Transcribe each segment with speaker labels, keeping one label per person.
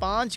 Speaker 1: 5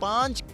Speaker 1: 5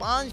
Speaker 1: 5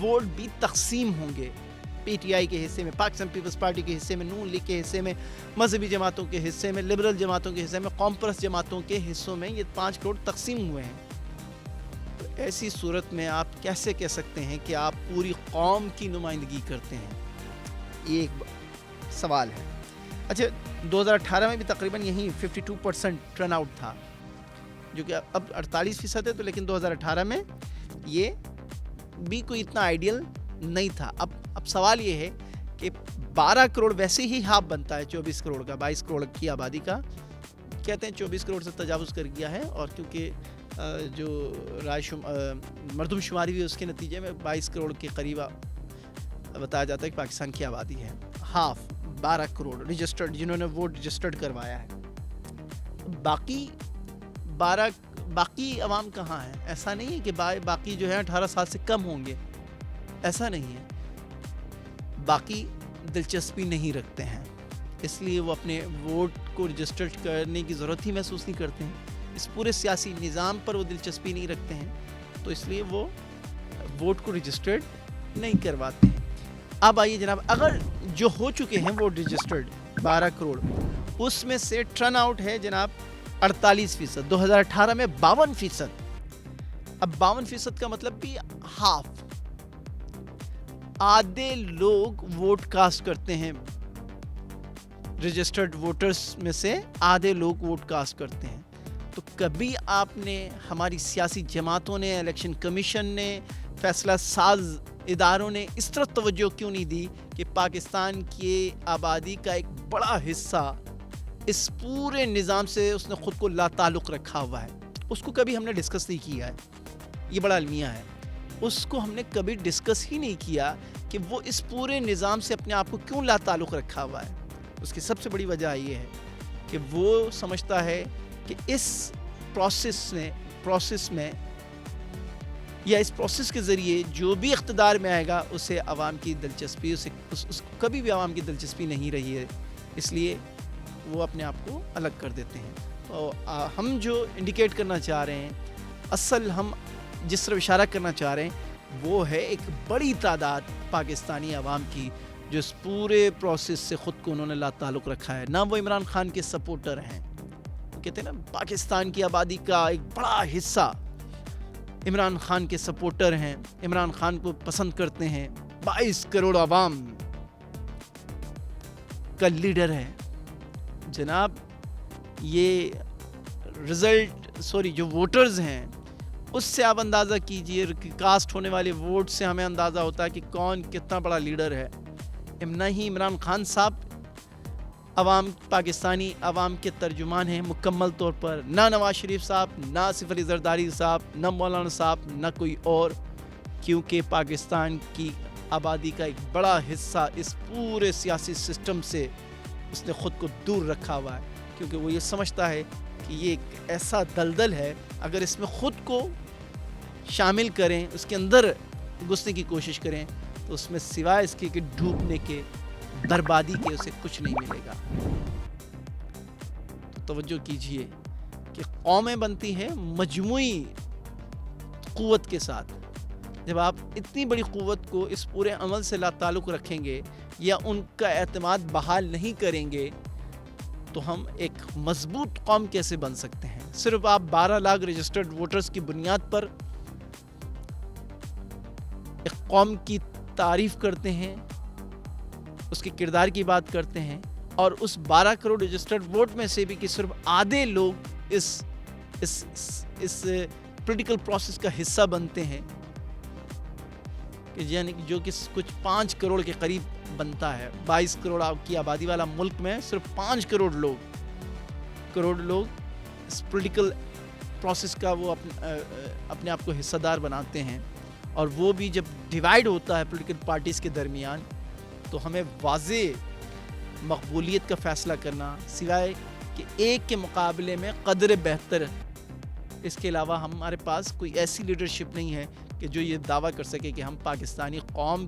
Speaker 1: vote بھی تقسیم ہوں گے. پی ٹی آئی کے حصے میں, پاکستان پیپلز پارٹی کے حصے میں, نون لیگ کے حصے میں, مذہبی جماعتوں کے حصے میں, لبرل جماعتوں کے حصے میں, قوم پرست جماعتوں کے حصوں میں یہ 5 کروڑ تقسیم ہوئے ہیں. تو ایسی صورت میں آپ کیسے کہہ سکتے ہیں کہ آپ پوری قوم کی نمائندگی کرتے ہیں؟ یہ ایک سوال ہے. اچھا 2018 میں بھی تقریباً یہی 52% ٹرن آؤٹ تھا, جو کہ اب 48% ہے, تو لیکن 2018 میں یہ بھی کوئی اتنا آئیڈیل نہیں تھا. اب سوال یہ ہے کہ 12 کروڑ ویسے ہی ہاف بنتا ہے 24 کروڑ کا, 22 کروڑ کی آبادی کا. کہتے ہیں 24 کروڑ سے تجاوز کر گیا ہے, اور کیونکہ جو مردم شماری بھی اس کے نتیجے میں 22 کروڑ کے قریب بتایا جاتا ہے کہ پاکستان کی آبادی ہے. ہاف 12 کروڑ رجسٹرڈ, جنہوں نے ووٹ رجسٹرڈ کروایا ہے. باقی عوام کہاں ہے؟ ایسا نہیں ہے کہ باقی جو ہے 18 سال سے کم ہوں گے, ایسا نہیں ہے. باقی دلچسپی نہیں رکھتے ہیں, اس لیے وہ اپنے ووٹ کو رجسٹرڈ کرنے کی ضرورت ہی محسوس نہیں کرتے ہیں. اس پورے سیاسی نظام پر وہ دلچسپی نہیں رکھتے ہیں, تو اس لیے وہ ووٹ کو رجسٹرڈ نہیں کرواتے ہیں. اب آئیے جناب, اگر جو ہو چکے ہیں ووٹ رجسٹرڈ 12 کروڑ, اس میں سے ٹرن آؤٹ ہے جناب 48%, 2018 میں 52%. اب 52% کا مطلب بھی ہاف, آدھے لوگ ووٹ کاسٹ کرتے ہیں. رجسٹرڈ ووٹرز میں سے آدھے لوگ ووٹ کاسٹ کرتے ہیں. تو کبھی آپ نے, ہماری سیاسی جماعتوں نے, الیکشن کمیشن نے, فیصلہ ساز اداروں نے اس طرح توجہ کیوں نہیں دی کہ پاکستان کی آبادی کا ایک بڑا حصہ اس پورے نظام سے اس نے خود کو لا تعلق رکھا ہوا ہے؟ اس کو کبھی ہم نے ڈسکس نہیں کیا ہے. یہ بڑا المیہ ہے. اس کو ہم نے کبھی ڈسکس ہی نہیں کیا کہ وہ اس پورے نظام سے اپنے آپ کو کیوں لا تعلق رکھا ہوا ہے. اس کی سب سے بڑی وجہ یہ ہے کہ وہ سمجھتا ہے کہ اس پروسیس میں یا اس پروسیس کے ذریعے جو بھی اقتدار میں آئے گا اسے عوام کی دلچسپی, اس کو کبھی بھی عوام کی دلچسپی نہیں رہی ہے, اس لیے وہ اپنے آپ کو الگ کر دیتے ہیں. تو ہم جو انڈیکیٹ کرنا چاہ رہے ہیں, اصل ہم جس طرح اشارہ کرنا چاہ رہے ہیں وہ ہے ایک بڑی تعداد پاکستانی عوام کی جو اس پورے پروسیس سے خود کو انہوں نے لا تعلق رکھا ہے. نہ وہ عمران خان کے سپورٹر ہیں, کہتے ہیں نا پاکستان کی آبادی کا ایک بڑا حصہ عمران خان کے سپورٹر ہیں, عمران خان کو پسند کرتے ہیں. 22 کروڑ عوام کا لیڈر ہے جناب. یہ جو ووٹرز ہیں اس سے آپ اندازہ کیجئے, کاسٹ ہونے والے ووٹ سے ہمیں اندازہ ہوتا ہے کہ کون کتنا بڑا لیڈر ہے. نہ ہی عمران خان صاحب پاکستانی عوام کے ترجمان ہیں مکمل طور پر, نہ نواز شریف صاحب, نہ آصف علی زرداری صاحب, نہ مولانا صاحب, نہ کوئی اور, کیونکہ پاکستان کی آبادی کا ایک بڑا حصہ اس پورے سیاسی سسٹم سے اس نے خود کو دور رکھا ہوا ہے. کیونکہ وہ یہ سمجھتا ہے کہ یہ ایک ایسا دلدل ہے, اگر اس میں خود کو شامل کریں, اس کے اندر گھسنے کی کوشش کریں, تو اس میں سوائے اس کے کہ ڈوبنے کے, بربادی کے, اسے کچھ نہیں ملے گا. تو توجہ کیجئے کہ قومیں بنتی ہیں مجموعی قوت کے ساتھ. جب آپ اتنی بڑی قوت کو اس پورے عمل سے لا تعلق رکھیں گے یا ان کا اعتماد بحال نہیں کریں گے, تو ہم ایک مضبوط قوم کیسے بن سکتے ہیں؟ صرف آپ 12 لاکھ رجسٹرڈ ووٹرز کی بنیاد پر ایک قوم کی تعریف کرتے ہیں, اس کے کردار کی بات کرتے ہیں, اور اس 12 کروڑ رجسٹرڈ ووٹ میں سے بھی کہ صرف آدھے لوگ اس پولیٹیکل پروسیس کا حصہ بنتے ہیں, یعنی جو کہ کچھ 5 کروڑ کے قریب بنتا ہے. 22 کروڑ کی آبادی والا ملک میں صرف 5 کروڑ لوگ اس پولیٹیکل پروسیس کا وہ اپنے آپ کو حصہ دار بناتے ہیں. اور وہ بھی جب ڈیوائیڈ ہوتا ہے پولیٹیکل پارٹیز کے درمیان, تو ہمیں واضح مقبولیت کا فیصلہ کرنا, سوائے کہ ایک کے مقابلے میں قدر بہتر, اس کے علاوہ ہمارے پاس کوئی ایسی لیڈرشپ نہیں ہے کہ جو یہ دعویٰ کر سکے کہ ہم پاکستانی قوم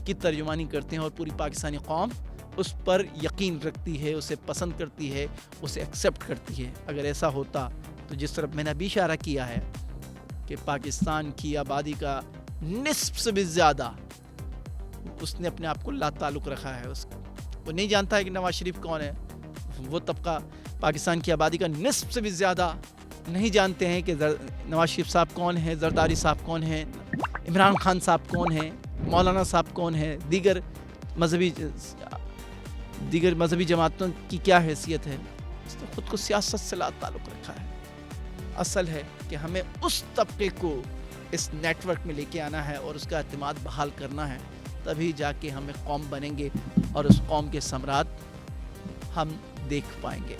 Speaker 1: کی ترجمانی کرتے ہیں اور پوری پاکستانی قوم اس پر یقین رکھتی ہے, اسے پسند کرتی ہے, اسے ایکسیپٹ کرتی ہے. اگر ایسا ہوتا تو جس طرح میں نے ابھی اشارہ کیا ہے کہ پاکستان کی آبادی کا نصف سے بھی زیادہ اس نے اپنے آپ کو لا تعلق رکھا ہے. وہ نہیں جانتا ہے کہ نواز شریف کون ہے. وہ طبقہ پاکستان کی آبادی کا نصف سے بھی زیادہ نہیں جانتے ہیں کہ نواز شریف صاحب کون ہیں, زرداری صاحب کون ہیں, عمران خان صاحب کون ہیں, مولانا صاحب کون ہیں, دیگر مذہبی جماعتوں کی کیا حیثیت ہے. اس نے خود کو سیاست سے لا تعلق رکھا ہے. اصل ہے کہ ہمیں اس طبقے کو اس نیٹ ورک میں لے کے آنا ہے اور اس کا اعتماد بحال کرنا ہے, تبھی جا کے ہمیں قوم بنیں گے اور اس قوم کے ثمرات ہم دیکھ پائیں گے.